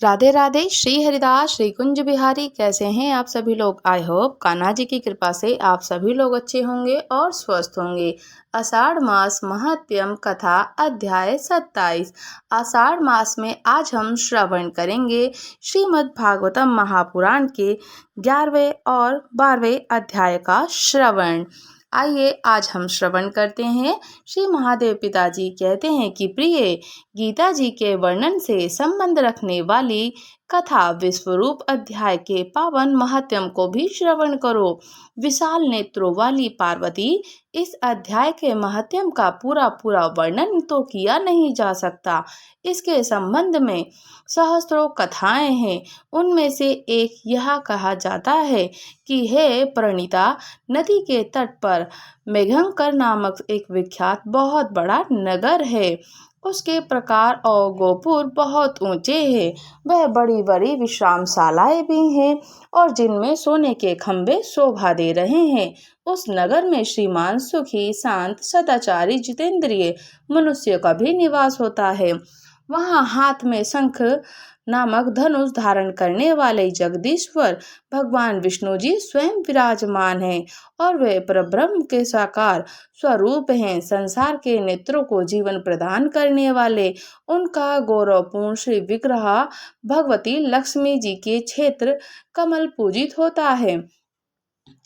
राधे राधे। श्री हरिदास, श्री कुंज बिहारी, कैसे हैं आप सभी लोग। आई होप कान्हा जी की कृपा से आप सभी लोग अच्छे होंगे और स्वस्थ होंगे। आषाढ़ मास महात्म्यम कथा अध्याय 27। आषाढ़ मास में आज हम श्रवण करेंगे श्रीमद् भागवतम महापुराण के 11वें और 12वें अध्याय का श्रवण। आइए आज हम श्रवण करते हैं। श्री महादेव पिताजी कहते हैं कि प्रिय, गीता जी के वर्णन से संबंध रखने वाली कथा विश्वरूप अध्याय के पावन महात्म्य को भी श्रवण करो। विशाल नेत्रों वाली पार्वती, इस अध्याय के महात्म्य का पूरा वर्णन तो किया नहीं जा सकता। इसके संबंध में सहस्त्रों कथाएं हैं। उनमें से एक यह कहा जाता है कि हे प्रणीता, नदी के तट पर मेघंकर नामक एक विख्यात बहुत बड़ा नगर है। उसके प्रकार और गोपुर बहुत ऊंचे हैं। वह बड़ी बड़ी विश्रामशालाएं भी हैं और जिनमें सोने के खंभे शोभा दे रहे हैं। उस नगर में श्रीमान, सुखी, शांत, सदाचारी, जितेंद्रिय मनुष्य का भी निवास होता है। वहाँ हाथ में शंख नामक धनुष धारण करने वाले जगदीश्वर भगवान विष्णु जी स्वयं विराजमान हैं और वे परब्रह्म के साकार स्वरूप हैं। संसार के नेत्रों को जीवन प्रदान करने वाले उनका गौरवपूर्ण श्री विग्रह भगवती लक्ष्मी जी के क्षेत्र कमल पूजित होता है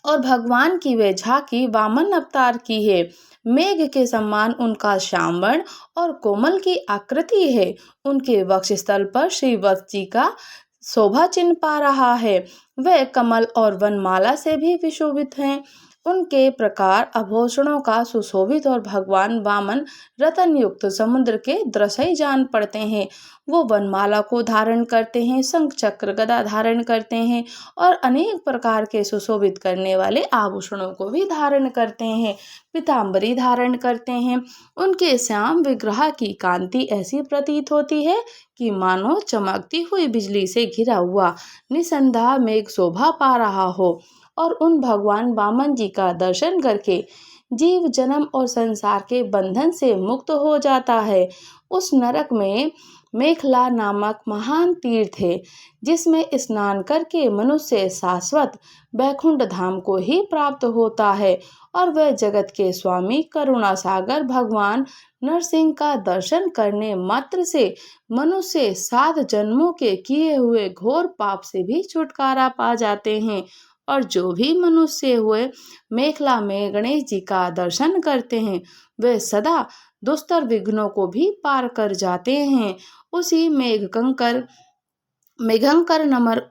और भगवान की वे झांकी वामन अवतार की है। मेघ के समान उनका श्यामवर्ण और कोमल की आकृति है। उनके वक्षस्थल पर श्री वत्स जी का शोभा चिन्ह पा रहा है। वे कमल और वनमाला से भी विशोभित हैं। उनके प्रकार आभूषणों का सुशोभित और भगवान वामन रतन युक्त समुद्र के दृश्य जान पड़ते हैं। वो वनमाला को धारण करते हैं, शंख चक्र गदा धारण करते हैं और अनेक प्रकार के सुशोभित करने वाले आभूषणों को भी धारण करते हैं। पीताम्बरी धारण करते हैं। उनके श्याम विग्रह की कांति ऐसी प्रतीत होती है कि मानो चमकती हुई बिजली से घिरा हुआ निसंदेह मेघ शोभा पा रहा हो। और उन भगवान वामन जी का दर्शन करके जीव जन्म और संसार के बंधन से मुक्त हो जाता है। उस नरक में मेखला नामक महान तीर्थ है, जिसमें स्नान करके मनुष्य शाश्वत वैकुंठ धाम को ही प्राप्त होता है और वह जगत के स्वामी करुणा सागर भगवान नरसिंह का दर्शन करने मात्र से मनुष्य 7 जन्मों के किए हुए घोर पाप से भी छुटकारा पा जाते हैं। और जो भी मनुष्य हुए मेखला में गणेश जी का दर्शन करते हैं, वे सदा दुस्तर विघ्नों को भी पार कर जाते हैं। उसी मेघंकर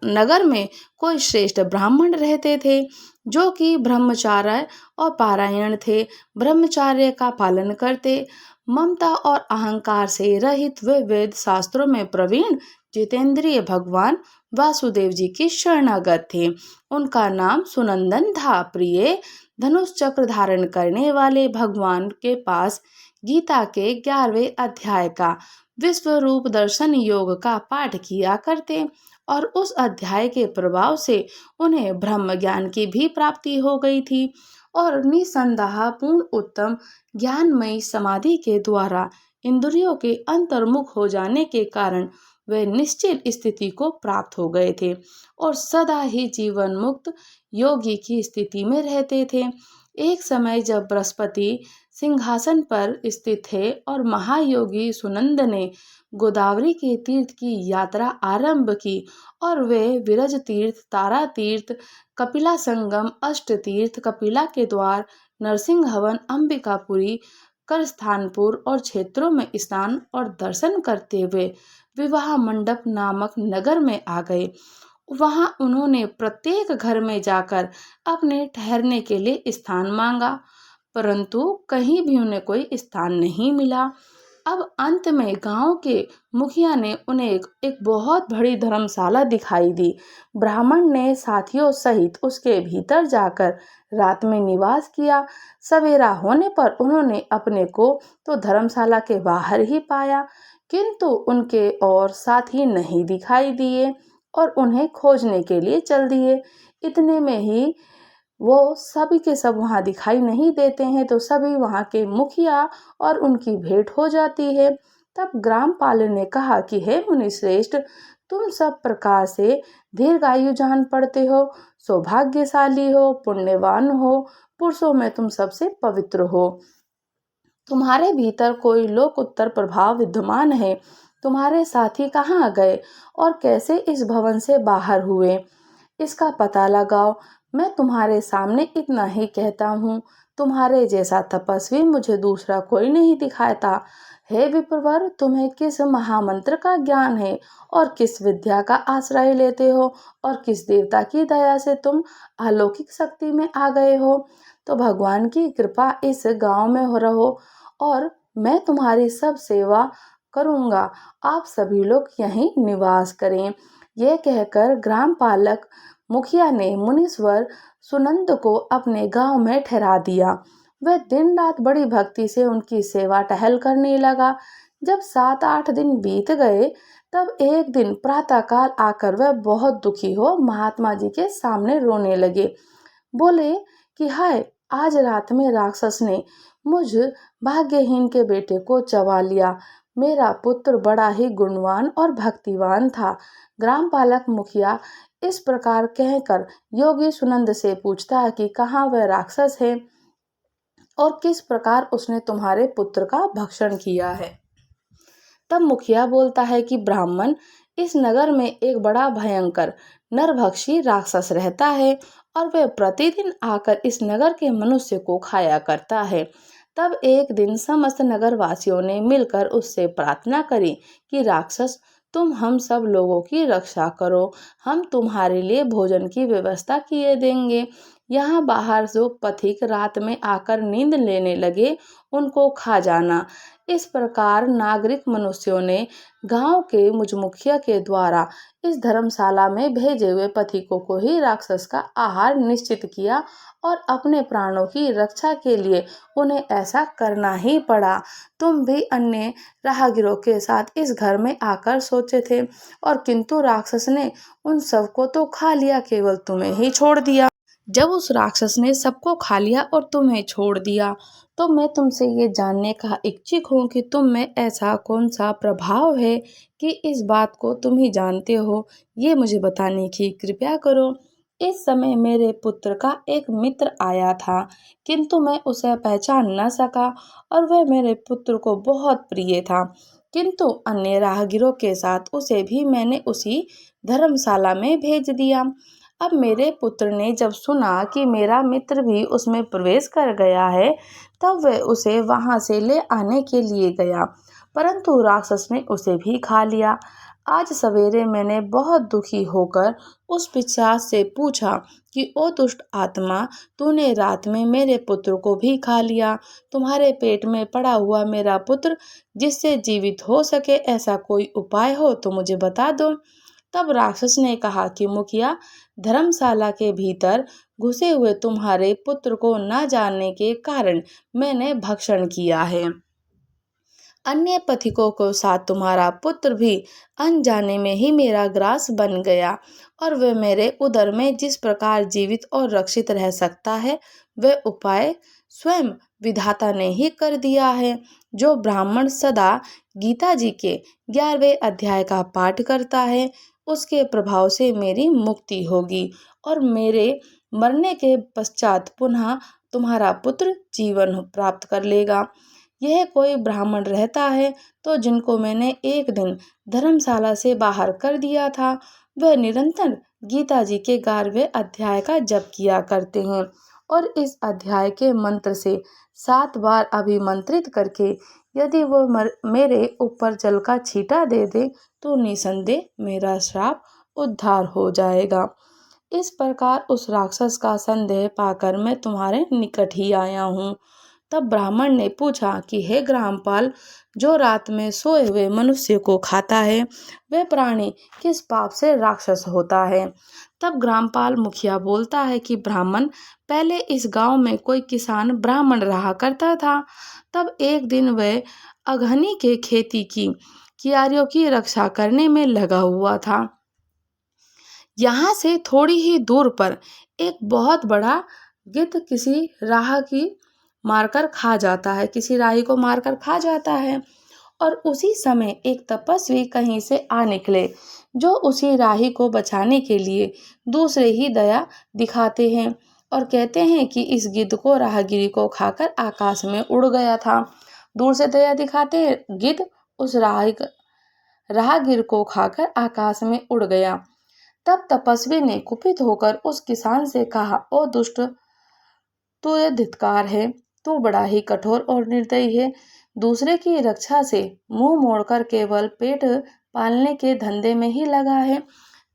नगर में कोई श्रेष्ठ ब्राह्मण रहते थे, जो कि ब्रह्मचार्य और पारायण थे। ब्रह्मचार्य का पालन करते, ममता और अहंकार से रहित वे वेद शास्त्रों में प्रवीण जितेंद्रिय भगवान वासुदेव जी की शरणागत थे। उनका नाम सुनंदन था। प्रिय, धनुष चक्र धारण करने वाले भगवान के पास गीता के 11वें अध्याय का विश्व रूप दर्शन योग का पाठ किया करते और उस अध्याय के प्रभाव से उन्हें ब्रह्म ज्ञान की भी प्राप्ति हो गई थी और निसंदेह पूर्ण उत्तम ज्ञानमयी समाधि के द्वारा इंद्रियों के अंतर्मुख हो जाने के कारण वे निश्चित स्थिति को प्राप्त हो गए थे और सदा ही जीवन मुक्त योगी की स्थिति में रहते थे। एक समय जब बृहस्पति सिंहासन पर स्थित थे और महायोगी सुनंद ने गोदावरी के तीर्थ की यात्रा आरंभ की और वे विरज तीर्थ, तारा तीर्थ, कपिला संगम, अष्ट तीर्थ, कपिला के द्वार, नरसिंह हवन, अंबिकापुरी, करस्थानपुर और क्षेत्रों में स्नान और दर्शन करते हुए विवाह मंडप नामक नगर में आ गए। वहां उन्होंने प्रत्येक घर में जाकर अपने ठहरने के लिए स्थान मांगा, परंतु कहीं भी उन्हें कोई स्थान नहीं मिला। अब अंत में गांव के मुखिया ने उन्हें एक बहुत बड़ी धर्मशाला दिखाई दी। ब्राह्मण ने साथियों सहित उसके भीतर जाकर रात में निवास किया। सवेरा होने पर उन्होंने अपने को तो धर्मशाला के बाहर ही पाया, किंतु उनके और साथी नहीं दिखाई दिए और उन्हें खोजने के लिए चल दिए। इतने में ही वो सभी के सब वहाँ दिखाई नहीं देते हैं, तो सभी वहाँ के मुखिया और उनकी भेंट हो जाती है। तब ग्रामपाल ने कहा कि हे मुनिश्रेष्ठ, तुम सब प्रकार से दीर्घायु जान पड़ते हो, सौभाग्यशाली हो, पुण्यवान हो, पुरुषों में तुम सबसे पवित्र हो। तुम्हारे भीतर कोई लोक उत्तर प्रभाव विद्यमान है। तुम्हारे साथी कहाँ गए और कैसे इस भवन से बाहर हुए, इसका पता लगाओ। मैं तुम्हारे सामने इतना ही कहता हूँ, तुम्हारे जैसा तपस्वी मुझे दूसरा कोई नहीं दिखाता। हे विप्रवर, तुम्हें किस महामंत्र का ज्ञान है और किस विद्या का आश्रय लेते हो और किस देवता की दया से तुम अलौकिक शक्ति में आ गए हो। तो भगवान की कृपा इस गांव में हो रहो और मैं तुम्हारी सब सेवा करूंगा। आप सभी लोग यहीं निवास करें। यह कहकर ग्राम पालक मुखिया ने मुनीश्वर सुनंद को अपने गांव में ठहरा दिया। वह दिन रात बड़ी भक्ति से उनकी सेवा टहल करने लगा। जब 7-8 दिन बीत गए तब एक दिन प्रातःकाल आकर वह बहुत दुखी हो महात्मा जी के सामने रोने लगे। बोले कि हाय, आज रात में राक्षस ने मुझ भाग्यहीन के बेटे को चबा लिया। मेरा पुत्र बड़ा ही गुणवान और भक्तिवान था। ग्राम पालक मुखिया इस प्रकार कहकर योगी सुनंद से पूछता है कि कहाँ वह राक्षस है और किस प्रकार उसने तुम्हारे पुत्र का भक्षण किया है। तब मुखिया बोलता है कि ब्राह्मण, इस नगर में एक बड़ा भयंकर नरभक्षी राक्षस रहता है और वह प्रतिदिन आकर इस नगर के मनुष्य को खाया करता है। तब एक दिन समस्त नगर वासियों ने मिलकर उससे प्रार्थना करी कि राक्षस, तुम हम सब लोगों की रक्षा करो, हम तुम्हारे लिए भोजन की व्यवस्था किए देंगे। यहाँ बाहर जो पथिक रात में आकर नींद लेने लगे उनको खा जाना। इस प्रकार नागरिक मनुष्यों ने गांव के मुझ मुखिया के द्वारा इस धर्मशाला में भेजे हुए पथिकों को ही राक्षस का आहार निश्चित किया और अपने प्राणों की रक्षा के लिए उन्हें ऐसा करना ही पड़ा। तुम भी अन्य राहगीरों के साथ इस घर में आकर सोचे थे और किंतु राक्षस ने उन सबको तो खा लिया, केवल तुम्हें ही छोड़ दिया। जब उस राक्षस ने सबको खा लिया और तुम्हें छोड़ दिया तो मैं तुमसे ये जानने का इच्छुक हूँ कि तुम में ऐसा कौन सा प्रभाव है कि इस बात को तुम ही जानते हो, ये मुझे बताने की कृपया करो। इस समय मेरे पुत्र का एक मित्र आया था, किंतु मैं उसे पहचान न सका और वह मेरे पुत्र को बहुत प्रिय था, किंतु अन्य राहगीरों के साथ उसे भी मैंने उसी धर्मशाला में भेज दिया। अब मेरे पुत्र ने जब सुना कि मेरा मित्र भी उसमें प्रवेश कर गया है तब वह उसे वहां से ले आने के लिए गया, परंतु राक्षस ने उसे भी खा लिया। आज सवेरे मैंने बहुत दुखी होकर उस पिशाच से पूछा कि ओ दुष्ट आत्मा, तूने रात में मेरे पुत्र को भी खा लिया। तुम्हारे पेट में पड़ा हुआ मेरा पुत्र जिससे जीवित हो सके ऐसा कोई उपाय हो तो मुझे बता दो। तब राक्षस ने कहा कि मुखिया, धर्मशाला के भीतर घुसे हुए तुम्हारे पुत्र को न जानने के कारण मैंने भक्षण किया है। अन्य पथिकों के साथ तुम्हारा पुत्र भी अनजाने में ही मेरा ग्रास बन गया और वह मेरे उदर में जिस प्रकार जीवित और रक्षित रह सकता है वह उपाय स्वयं विधाता ने ही कर दिया है। जो ब्राह्मण सदा गीता जी के 11वें अध्याय का पाठ करता है उसके प्रभाव से मेरी मुक्ति होगी और मेरे मरने के पश्चात पुनः तुम्हारा पुत्र जीवन प्राप्त कर लेगा। यह कोई ब्राह्मण रहता है तो जिनको मैंने एक दिन धर्मशाला से बाहर कर दिया था वह निरंतर गीता जी के 11वें अध्याय का जप किया करते हैं और इस अध्याय के मंत्र से 7 बार अभिमंत्रित करके यदि वो मेरे ऊपर जल का छींटा दे दे तो निसंदेह मेरा श्राप उद्धार हो जाएगा। इस प्रकार उस राक्षस का संदेह पाकर मैं तुम्हारे निकट ही आया हूँ। तब ब्राह्मण ने पूछा कि हे ग्रामपाल, जो रात में सोए हुए मनुष्य को खाता है वह प्राणी किस पाप से राक्षस होता है। तब ग्रामपाल मुखिया बोलता है कि ब्राह्मण, पहले इस गांव में कोई किसान ब्राह्मण रहा करता था। तब एक दिन वह अगहनी के खेती की क्यारियों की रक्षा करने में लगा हुआ था। यहाँ से थोड़ी ही दूर पर एक बहुत बड़ा गिद्ध किसी राह की मारकर खा जाता है, किसी राही को मारकर खा जाता है और उसी समय एक तपस्वी कहीं से आ निकले। जो उसी राही को बचाने के लिए दूसरे ही दया दिखाते हैं और कहते हैं कि इस गिद्ध को राहगीरी को खाकर आकाश में उड़ गया था। दूर से दया दिखाते हैं, गिद्ध उस राहगीर को खाकर आकाश में उड़ गया। तब तपस्वी ने कुपित होकर उस किसान से कहा, ओ दुष्ट, तू ये धिक्कार है, तू बड़ा ही कठोर और निर्दयी है। दूसरे की रक्षा से मुंह मोड़कर केवल पेट पालने के धंधे में ही लगा है।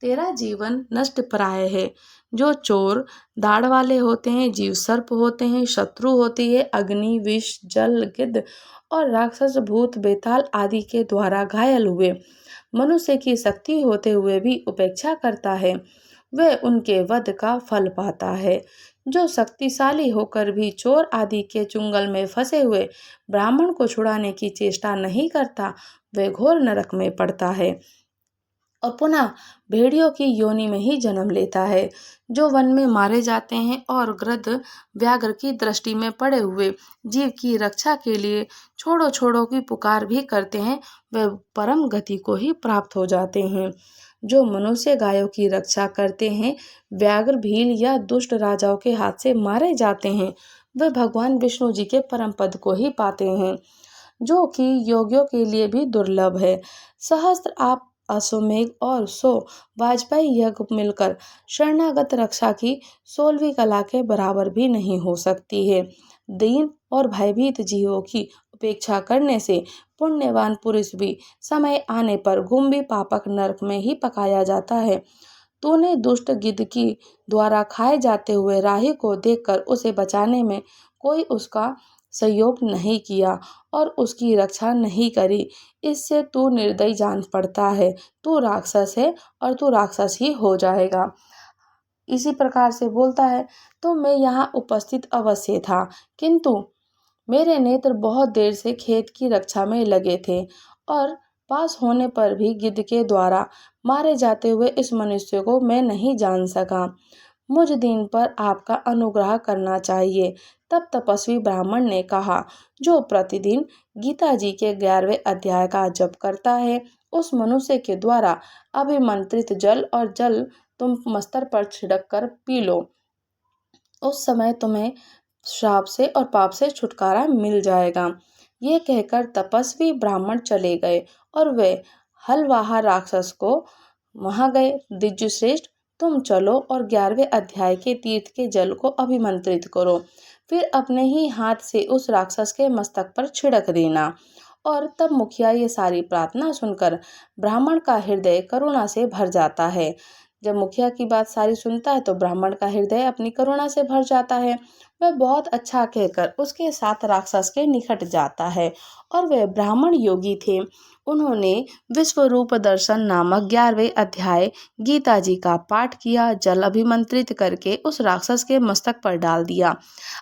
तेरा जीवन नष्ट प्राय है। जो चोर दाढ़ वाले होते हैं, जीव सर्प होते हैं, शत्रु होती है, अग्नि, विष, जल, गिद्ध और राक्षस, भूत, बेताल आदि के द्वारा घायल हुए मनुष्य की शक्ति होते हुए भी उपेक्षा करता है, वह उनके वध का फल पाता है। जो शक्तिशाली होकर भी चोर आदि के चुंगल में फंसे हुए ब्राह्मण को छुड़ाने की चेष्टा नहीं करता, वह घोर नरक में पड़ता है और पुनः भेड़ियों की योनि में ही जन्म लेता है। जो वन में मारे जाते हैं और गृध्र व्याघ्र की दृष्टि में पड़े हुए जीव की रक्षा के लिए छोड़ो छोड़ो की पुकार भी करते हैं, वे परम गति को ही प्राप्त हो जाते हैं। जो मनुष्य गायों की रक्षा करते हैं, व्याघ्र, भील या दुष्ट राजाओं के हाथ से मारे जाते हैं, वे भगवान विष्णु जी के परम पद को ही पाते हैं, जो कि योगियों के लिए भी दुर्लभ है। सहस्त्र आप अश्वमेघ और 100 वाजपेयी यज्ञ मिलकर शरणागत रक्षा की 16वीं कला के बराबर भी नहीं हो सकती है। दीन और भयभीत जीवों की उपेक्षा करने से पुण्यवान पुरुष भी समय आने पर गुम्बी पापक नरक में ही पकाया जाता है। तूने दुष्ट गिद्ध की द्वारा खाए जाते हुए राही को देखकर उसे बचाने में कोई उसका सहयोग नहीं किया और उसकी रक्षा नहीं करी। इससे तू निर्दयी जान पड़ता है। तू राक्षस है और तू राक्षस ही हो जाएगा। इसी प्रकार से बोलता है, तो मैं यहाँ उपस्थित अवश्य था, किंतु मेरे नेत्र बहुत देर से खेत की रक्षा में लगे थे और पास होने पर भी गिद्ध के द्वारा मारे जाते हुए इस मनुष्य को मैं नहीं जान सका। मुझ दीन पर आपका अनुग्रह करना चाहिए। तब तपस्वी ब्राह्मण ने कहा, जो प्रतिदिन गीता जी के 11वें अध्याय का जप करता है, उस मनुष्य के द्वारा अभिमंत्रित जल तुम मस्तर पर छिड़क कर पी लो, उस समय तुम्हें श्राप से और पाप से छुटकारा मिल जाएगा। ये कहकर तपस्वी ब्राह्मण चले गए और वे हलवाहा राक्षस को वहां गए। दिज्युश्रेष्ठ, तुम चलो और 11वें अध्याय के तीर्थ के जल को अभिमंत्रित करो, फिर अपने ही हाथ से उस राक्षस के मस्तक पर छिड़क देना। और तब मुखिया ये सारी प्रार्थना सुनकर ब्राह्मण का हृदय करुणा से भर जाता है। जब मुखिया की बात सारी सुनता है तो ब्राह्मण का हृदय अपनी करुणा से भर जाता है। वह बहुत अच्छा कहकर उसके साथ राक्षस के निकट जाता है और वे ब्राह्मण योगी थे। उन्होंने विश्वरूप दर्शन नामक 11वें अध्याय गीता जी का पाठ किया, जल अभिमंत्रित करके उस राक्षस के मस्तक पर डाल दिया।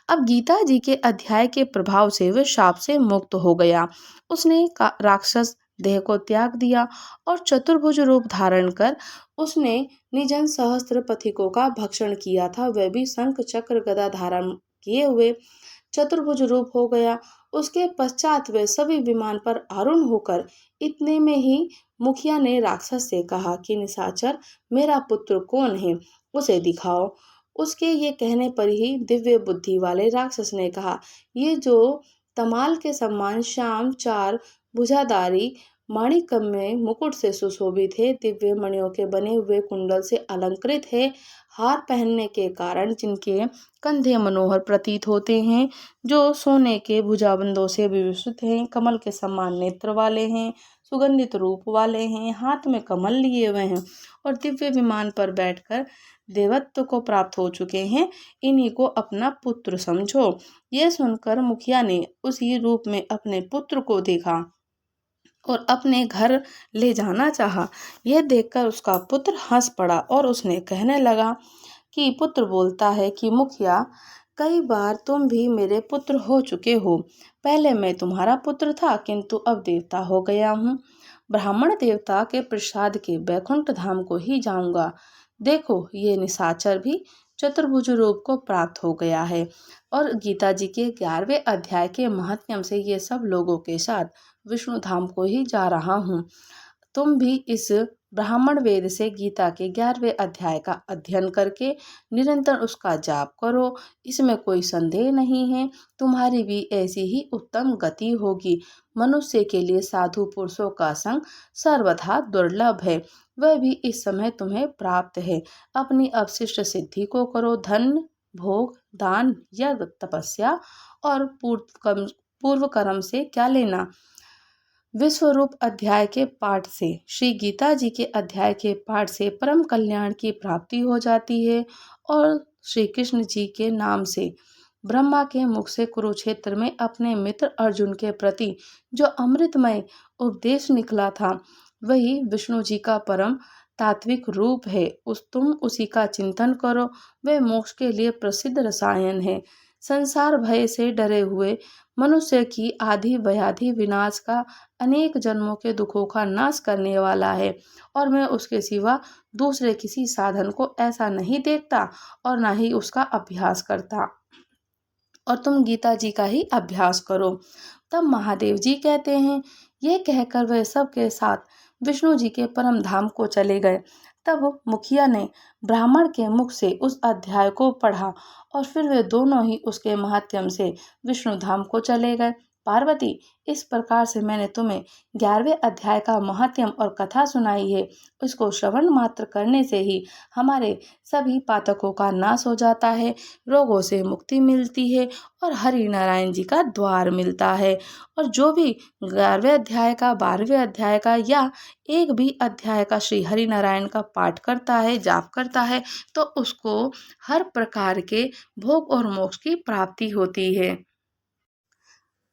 अब गीता जी के अध्याय के प्रभाव से वह शाप से मुक्त हो गया। उसने राक्षस देह को त्याग दिया और चतुर्भुज रूप धारण कर उसने निजन सहस्त्र पथिकों का भक्षण किया था। वह भी शंख चक्र गदा धारण किए हुए चतुर्भुज रूप हो गया। उसके पश्चात वे सभी विमान पर आरूढ़ होकर इतने में ही मुखिया ने राक्षस से कहा कि निशाचर, मेरा पुत्र कौन है, उसे दिखाओ। उसके ये कहने पर ही दिव्य बुद्धि वाले राक्षस ने कहा, ये जो तमाल के समान श्याम 4 भुजाधारी माणिक्यमय मुकुट से सुशोभित है, दिव्य मणियों के बने हुए कुंडल से अलंकृत है, हार पहनने के कारण जिनके कंधे मनोहर प्रतीत होते हैं, जो सोने के भुजाबंदों से विभूषित हैं, कमल के समान नेत्र वाले हैं, सुगंधित रूप वाले हैं, हाथ में कमल लिए हुए हैं और दिव्य विमान पर बैठकर देवत्व को प्राप्त हो चुके हैं, इन्हीं को अपना पुत्र समझो। यह सुनकर मुखिया ने उसी रूप में अपने पुत्र को देखा और अपने घर ले जाना चाहा। यह देखकर उसका पुत्र हंस पड़ा और उसने कहने लगा कि पुत्र बोलता है कि मुखिया, कई बार तुम भी मेरे पुत्र हो चुके हो। पहले मैं तुम्हारा पुत्र था, किंतु अब देवता हो गया हूँ। ब्राह्मण देवता के प्रसाद के बैकुंठ धाम को ही जाऊंगा। देखो, ये निशाचर भी चतुर्भुज रूप को प्राप्त हो गया है और गीता जी के 11वें अध्याय के महात्म्य से ये सब लोगों के साथ विष्णु धाम को ही जा रहा हूँ। तुम भी इस ब्राह्मण वेद से गीता के 11वें अध्याय का अध्ययन करके निरंतर उसका जाप करो। इसमें कोई संदेह नहीं है, तुम्हारी भी ऐसी ही उत्तम गति होगी। मनुष्य के लिए साधु पुरुषों का संग सर्वथा दुर्लभ है, वह भी इस समय तुम्हें प्राप्त है। अपनी अवशिष्ट सिद्धि को करो। धन, भोग, दान, यज्ञ, तपस्या और पूर्व कर्म से क्या लेना। विश्वरूप अध्याय के पाठ से, श्री गीता जी के अध्याय के पाठ से परम कल्याण की प्राप्ति हो जाती है। और श्री कृष्ण जी के नाम से ब्रह्मा के मुख से कुरुक्षेत्र में अपने मित्र अर्जुन के प्रति जो अमृतमय उपदेश निकला था, वही विष्णु जी का परम तात्विक रूप है। तुम उसी का चिंतन करो, वह मोक्ष के लिए प्रसिद्ध रसायन है। संसार भय से डरे हुए मनुष्य की आदि व्याधि विनाश का, अनेक जन्मों के दुखों का नाश करने वाला है। और मैं उसके सिवा दूसरे किसी साधन को ऐसा नहीं देखता और ना ही उसका अभ्यास करता। और तुम गीता जी का ही अभ्यास करो। तब महादेव जी कहते हैं, ये कहकर वह सबके साथ विष्णु जी के परम धाम को चले गए। तब मुखिया ने ब्राह्मण के मुख से उस अध्याय को पढ़ा और फिर वे दोनों ही उसके माध्यम से विष्णु धाम को चले गए। पार्वती, इस प्रकार से मैंने तुम्हें 11वें अध्याय का महात्म्य और कथा सुनाई है। इसको श्रवण मात्र करने से ही हमारे सभी पातकों का नाश हो जाता है, रोगों से मुक्ति मिलती है और हरि नारायण जी का द्वार मिलता है। और जो भी 11वें अध्याय का, 12वें अध्याय का या एक भी अध्याय का श्री हरि नारायण का पाठ करता है, जाप करता है, तो उसको हर प्रकार के भोग और मोक्ष की प्राप्ति होती है।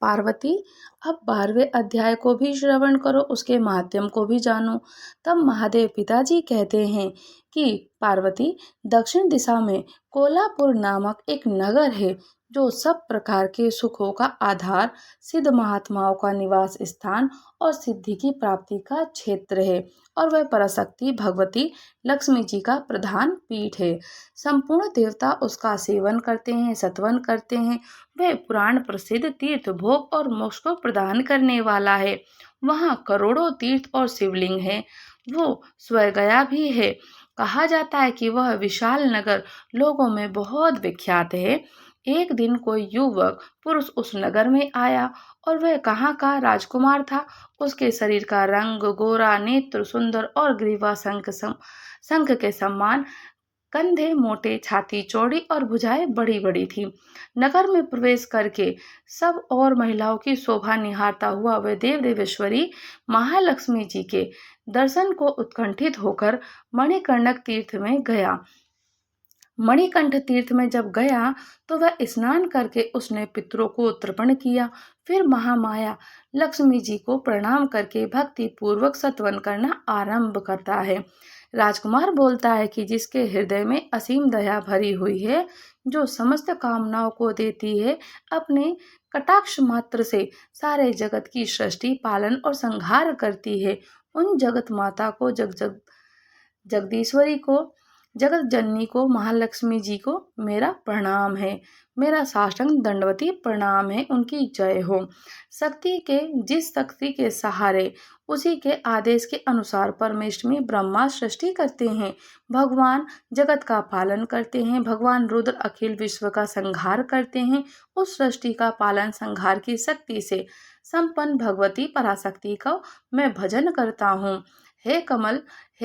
पार्वती, अब 12वें अध्याय को भी श्रवण करो, उसके माध्यम को भी जानो। तब महादेव पिताजी कहते हैं कि पार्वती, दक्षिण दिशा में कोलापुर नामक एक नगर है, जो सब प्रकार के सुखों का आधार, सिद्ध महात्माओं का निवास स्थान और सिद्धि की प्राप्ति का क्षेत्र है। और वह पराशक्ति भगवती लक्ष्मी जी का प्रधान पीठ है। संपूर्ण देवता उसका सेवन करते हैं, सत्वन करते हैं। वह पुराण प्रसिद्ध तीर्थ, भोग और मोक्ष को प्रदान करने वाला है। वहाँ करोड़ों तीर्थ और शिवलिंग है। वो स्वयं भी है। कहा जाता है कि वह विशाल नगर लोगों में बहुत विख्यात है। एक दिन कोई युवक पुरुष उस नगर में आया और वह कहाँ का राजकुमार था। उसके शरीर का रंग गोरा, नेत्र सुंदर और ग्रीवा शंख के समान, कंधे मोटे, छाती चौड़ी और भुजाएं बड़ी बड़ी थी। नगर में प्रवेश करके सब और महिलाओं की शोभा निहारता हुआ वह देव देवेश्वरी महालक्ष्मी जी के दर्शन को उत्कंठित होकर मणिकर्णक तीर्थ में गया। मणिकंठ तीर्थ में जब गया तो वह स्नान करके उसने पितरों को तर्पण किया। फिर महामाया लक्ष्मी जी को प्रणाम करके भक्ति पूर्वक सत्वन करना आरंभ करता है। राजकुमार बोलता है कि जिसके हृदय में असीम दया भरी हुई है, जो समस्त कामनाओं को देती है, अपने कटाक्ष मात्र से सारे जगत की सृष्टि, पालन और संहार करती है, उन जगत माता को, जगदीश्वरी को, जगत जननी को, महालक्ष्मी जी को मेरा प्रणाम है, मेरा साष्टांग दंडवती प्रणाम है, उनकी जय हो। जिस शक्ति के सहारे, उसी के आदेश के अनुसार परमेष्टमी ब्रह्मा सृष्टि करते हैं, भगवान जगत का पालन करते हैं, भगवान रुद्र अखिल विश्व का संहार करते हैं। उस सृष्टि का पालन संहार की शक्ति से संपन्न भगवती पराशक्ति का मैं भजन करता हूँ। हे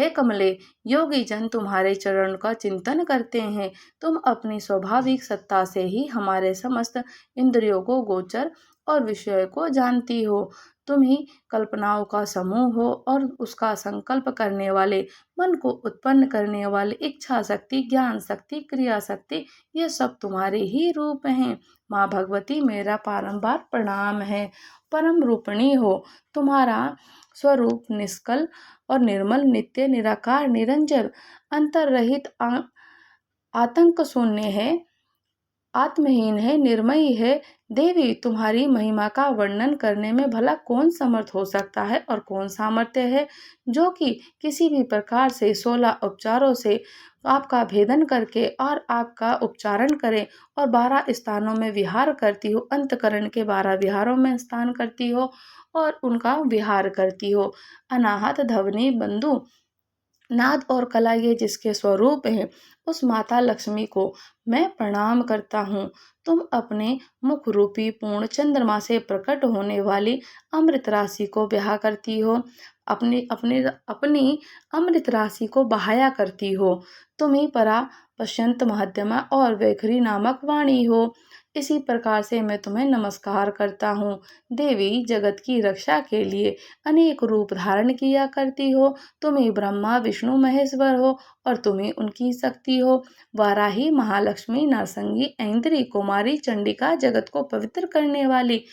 कमले, योगी जन तुम्हारे चरण का चिंतन करते हैं। तुम अपनी स्वाभाविक सत्ता से ही हमारे समस्त इंद्रियों को गोचर और विषय को जानती हो। तुम ही कल्पनाओं का समूह हो और उसका संकल्प करने वाले, मन को उत्पन्न करने वाले, इच्छा शक्ति, ज्ञान शक्ति, क्रिया शक्ति, ये सब तुम्हारे ही रूप हैं। माँ भगवती, मेरा बारंबार प्रणाम है। परम रूपिणी हो, तुम्हारा स्वरूप निष्कल और निर्मल, नित्य, निराकार, निरंजन, अंतर्रहित, आतंक शून्य है, आत्महीन है, निर्मयी है। देवी, तुम्हारी महिमा का वर्णन करने में भला कौन समर्थ हो सकता है और कौन सामर्थ्य है, जो कि किसी भी प्रकार से 16 उपचारों से आपका भेदन करके और आपका उपचारण करे और 12 स्थानों में विहार करती हो, अंतकरण के 12 विहारों में स्थान करती हो और उनका विहार करती हो। अनाहत ध्वनि बंधु नाद और कला ये जिसके स्वरूप है, उस माता लक्ष्मी को मैं प्रणाम करता हूँ। तुम अपने मुख रूपी पूर्ण चंद्रमा से प्रकट होने वाली अमृत राशि को ब्याह करती हो, अपनी अपनी अपनी अमृत राशि को बहाया करती हो। तुम ही परा पश्यंत महत्यमा और वैखरी नामक वाणी हो। इसी प्रकार से मैं तुम्हें नमस्कार करता हूँ। देवी, जगत की रक्षा के लिए अनेक रूप धारण किया करती हो। तुम ही ब्रह्मा विष्णु महेश्वर हो और तुम ही उनकी शक्ति हो। वाराही, महालक्ष्मी, नरसंगी, ऐन्द्री, कुमारी, चंडिका, जगत को पवित्र करने वाली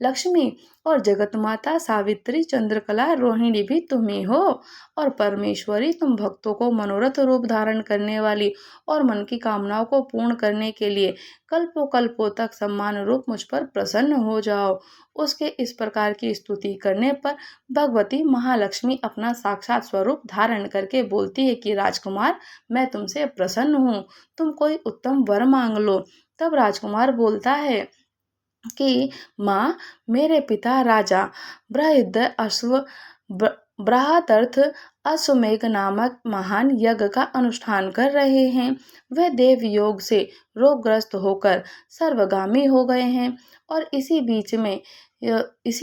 लक्ष्मी और जगत माता सावित्री, चंद्रकला, रोहिणी भी तुम ही हो। और परमेश्वरी, तुम भक्तों को मनोरथ रूप धारण करने वाली और मन की कामनाओं को पूर्ण करने के लिए कल्पों कल्पों तक सम्मान रूप मुझ पर प्रसन्न हो जाओ। उसके इस प्रकार की स्तुति करने पर भगवती महालक्ष्मी अपना साक्षात स्वरूप धारण करके बोलती है कि राजकुमार, मैं तुमसे प्रसन्न हूँ, तुम कोई उत्तम वर मांग लो। तब राजकुमार बोलता है कि माँ, मेरे पिता राजा बृहद अश्व बृहदर्थ अश्वमेघ नामक महान यज्ञ का अनुष्ठान कर रहे हैं। वे देव योग से रोगग्रस्त होकर सर्वगामी हो गए हैं और इसी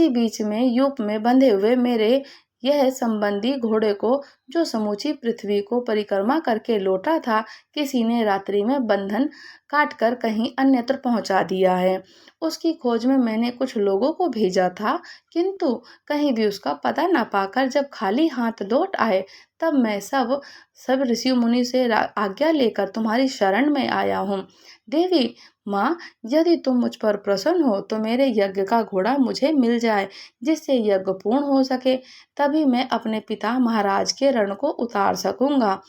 बीच में यूप में बंधे हुए मेरे यह संबंधी घोड़े को, जो समूची पृथ्वी को परिक्रमा करके लौटा था, किसी ने रात्रि में बंधन काटकर कहीं अन्यत्र पहुंचा दिया है। उसकी खोज में मैंने कुछ लोगों को भेजा था, किंतु कहीं भी उसका पता न पाकर जब खाली हाथ लौट आए, तब मैं सब ऋषि मुनि से आज्ञा लेकर तुम्हारी शरण में आया हूँ। देवी माँ, यदि तुम मुझ पर प्रसन्न हो तो मेरे यज्ञ का घोड़ा मुझे मिल जाए, जिससे यज्ञ पूर्ण हो सके। तभी मैं अपने पिता महाराज के रण को उतार सकूंगा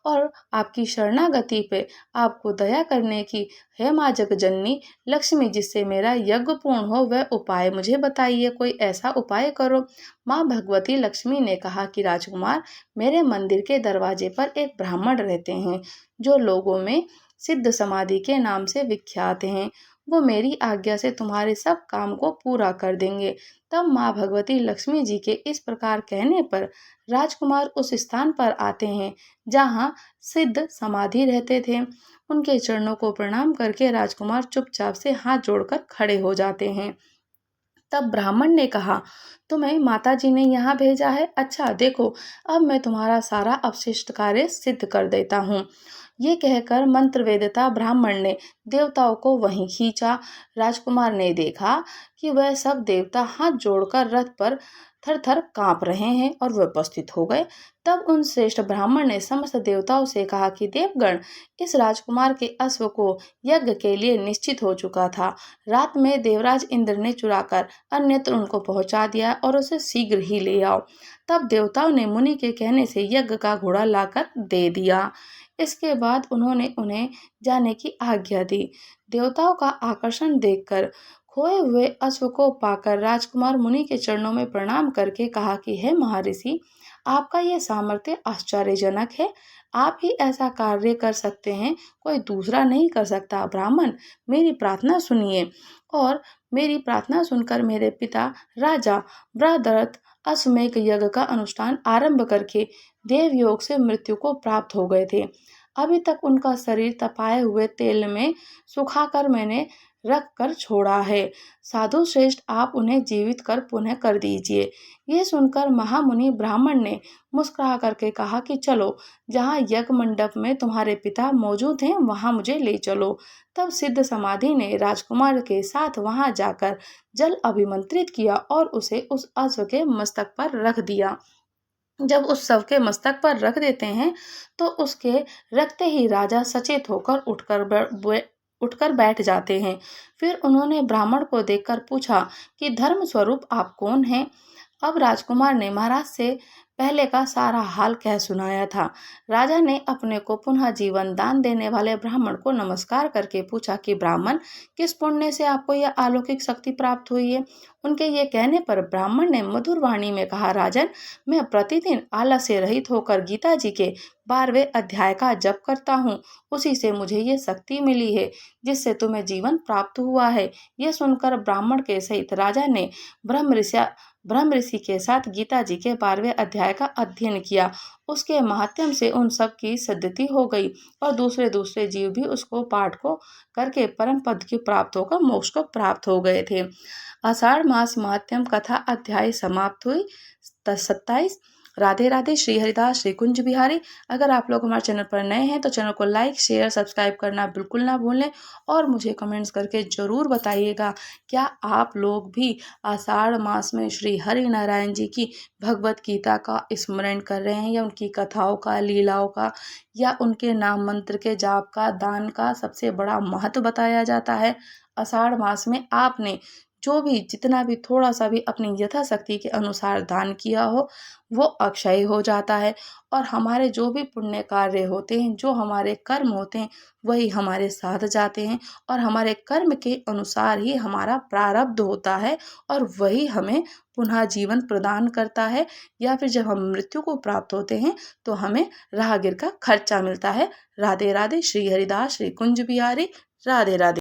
और आपकी शरणागति पे आपको दया करने की हे माँ जगजननी लक्ष्मी, जिससे मेरा यज्ञ पूर्ण हो, वह उपाय मुझे बताइए, कोई ऐसा उपाय करो। माँ भगवती लक्ष्मी ने कहा कि राजकुमार, मेरे मंदिर के दरवाजे पर एक ब्राह्मण रहते हैं, जो लोगों में सिद्ध समाधि के नाम से विख्यात हैं। वो मेरी आज्ञा से तुम्हारे सब काम को पूरा कर देंगे। तब माँ भगवती लक्ष्मी जी के इस प्रकार कहने पर राजकुमार उस स्थान पर आते हैं जहाँ सिद्ध समाधि रहते थे। उनके चरणों को प्रणाम करके राजकुमार चुपचाप से हाथ जोड़कर खड़े हो जाते हैं। तब ब्राह्मण ने कहा, तुम्हें माता जी ने यहाँ भेजा है? अच्छा देखो, अब मैं तुम्हारा सारा अवशिष्ट कार्य सिद्ध कर देता हूँ। ये कहकर मंत्र वेदता ब्राह्मण ने देवताओं को वहीं खींचा। राजकुमार ने देखा कि वह सब देवता हाथ जोड़कर रथ पर थर थर कांप रहे हैं और वे उपस्थित हो गए। तब उन श्रेष्ठ ब्राह्मण ने समस्त देवताओं से कहा कि देवगण, इस राजकुमार के अश्व को यज्ञ के लिए निश्चित हो चुका था। रात में देवराज इंद्र ने चुराकर अन्यत्र उनको पहुंचा दिया और उसे शीघ्र ही ले आओ। तब देवताओं ने मुनि के कहने से यज्ञ का घोड़ा लाकर दे दिया। इसके बाद उन्होंने उन्हें जाने की आज्ञा दी। देवताओं का आकर्षण देखकर खोए हुए अश्व को पाकर राजकुमार मुनि के चरणों में प्रणाम करके कहा कि हे महर्षि, आपका ये सामर्थ्य आश्चर्यजनक है। आप ही ऐसा कार्य कर सकते हैं, कोई दूसरा नहीं कर सकता। ब्राह्मण, मेरी प्रार्थना सुनिए। और मेरी प्रार्थना सुनकर मेरे पिता राजा बृहदरथ अश्वमेध यज्ञ का अनुष्ठान आरंभ करके देव योग से मृत्यु को प्राप्त हो गए थे। अभी तक उनका शरीर तपाए हुए तेल में सुखाकर मैंने रख कर छोड़ा है। साधु श्रेष्ठ, आप उन्हें जीवित कर पुनः कर दीजिए। ये सुनकर महामुनि ब्राह्मण ने मुस्कुरा करके कहा कि चलो, जहाँ यज्ञ मंडप में तुम्हारे पिता मौजूद हैं, वहां मुझे ले चलो। तब सिद्ध समाधि ने राजकुमार के साथ वहां जाकर जल अभिमंत्रित किया और उसे उस अश्व के मस्तक पर रख दिया। जब उस शव के मस्तक पर रख देते हैं तो उसके रखते ही राजा सचेत होकर उठकर बैठ जाते हैं। फिर उन्होंने ब्राह्मण को देखकर पूछा कि धर्म स्वरूप आप कौन हैं? अब राजकुमार ने महाराज से पहले का सारा हाल कह सुनाया था। राजा ने अपने को पुनः जीवन दान देने वाले ब्राह्मण को नमस्कार करके पूछा कि ब्राह्मण, किस पुण्य से आपको यह अलौकिक शक्ति प्राप्त हुई है? उनके ये कहने पर ब्राह्मण ने मधुर वाणी में कहा, राजन, मैं प्रतिदिन आलस से रहित होकर गीता जी के 12वें अध्याय का जप करता हूँ। उसी से मुझे ये शक्ति मिली है, जिससे तुम्हें जीवन प्राप्त हुआ है। यह सुनकर ब्राह्मण के सहित राजा ने ब्रह्म ऋषि के साथ गीता जी के 12वें अध्याय का अध्ययन किया। उसके माध्यम से उन सब की सिद्धि हो गई और दूसरे दूसरे जीव भी उसको पाठ को करके परम पद की प्राप्त होकर मोक्ष को प्राप्त हो गए थे। आषाढ़ मास महात्म्य कथा अध्याय समाप्त हुई। 27। राधे राधे। श्री हरिदास श्री कुंज बिहारी। अगर आप लोग हमारे चैनल पर नए हैं तो चैनल को लाइक शेयर सब्सक्राइब करना बिल्कुल ना भूलें और मुझे कमेंट्स करके ज़रूर बताइएगा, क्या आप लोग भी आषाढ़ मास में श्री हरि नारायण जी की भगवत गीता का स्मरण कर रहे हैं, या उनकी कथाओं का, लीलाओं का, या उनके नाम मंत्र के जाप का, दान का सबसे बड़ा महत्व बताया जाता है। आषाढ़ मास में आपने जो भी जितना भी थोड़ा सा भी अपनी यथाशक्ति के अनुसार दान किया हो वो अक्षय हो जाता है, और हमारे जो भी पुण्य कार्य होते हैं, जो हमारे कर्म होते हैं, वही हमारे साथ जाते हैं और हमारे कर्म के अनुसार ही हमारा प्रारब्ध होता है और वही हमें पुनः जीवन प्रदान करता है, या फिर जब हम मृत्यु को प्राप्त होते हैं तो हमें राहगीर का खर्चा मिलता है। राधे राधे। श्री हरिदास श्री कुंज बिहारी। राधे राधे।